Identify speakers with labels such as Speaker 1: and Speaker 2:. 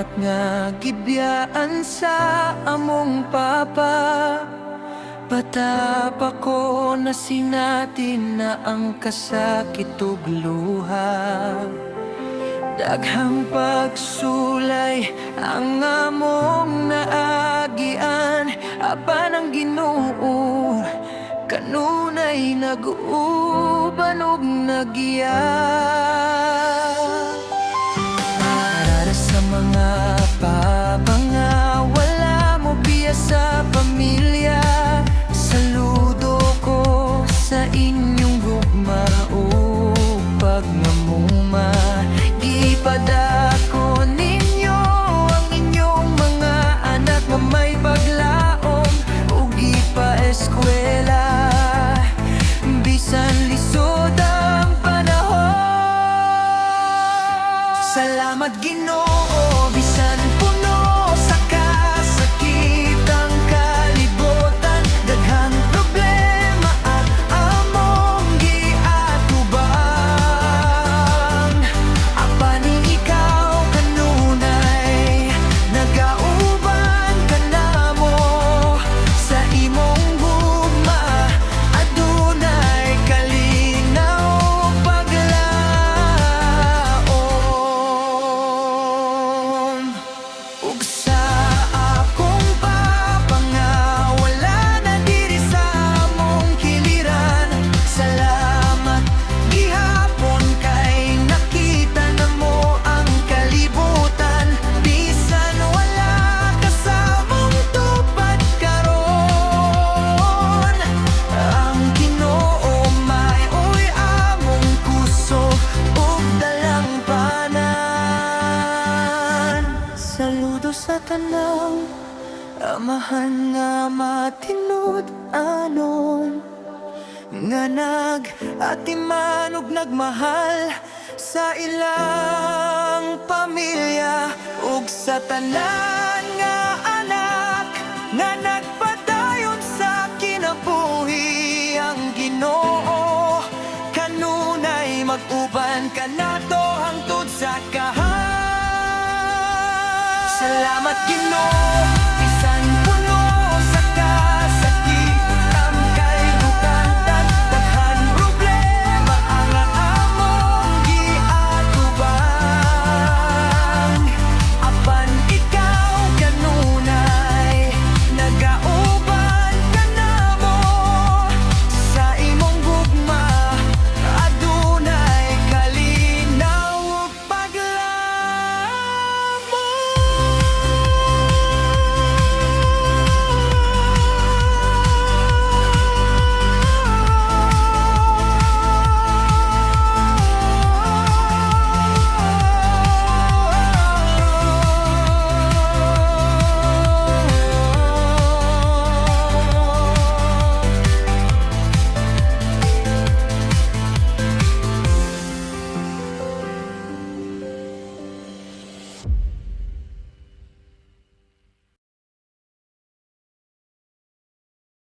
Speaker 1: anak nga gibyaan sa among papa. Bata ko na sinatin na ang kasakit ug luha. Daghang pagsulay ang among naagian, apan ang Ginoo kanunay nag-uban ug nagya. Para sa mga papa nga wala mo biya sa pamilya, saludo ko sa inyong gugma o pagmamuma. Gipadako ninyo ang inyong mga anak nga may paglaom o gipa-eskwela, bisan lisod ang panahon. Salamat Ginoo, bisan puno sa kasakit ang kalibutan, daghang problema at among giatubang. Apan ikaw kanunay nagauban ka namo, sa imong gugma adunay kalinaw paglaom. Ug sa akong papa nga wala na diri sa among kiliran, salamat gihapon kay nakita namo ang kalibutan, bisan wala ka sa among tupad karon. Ang Ginoo may-oy among kusog ug dalangpanan. Saludo sa tanang amahan nga matinud anon, nga nag-atiman ug nagmahal sa ilang pamilya, ug sa tanan nga anak nga nagpadayon sa kinabuhi. Ang Ginoo kanunay mag-uban ka nato hangtod sa kahayan. Salamat Ginoo.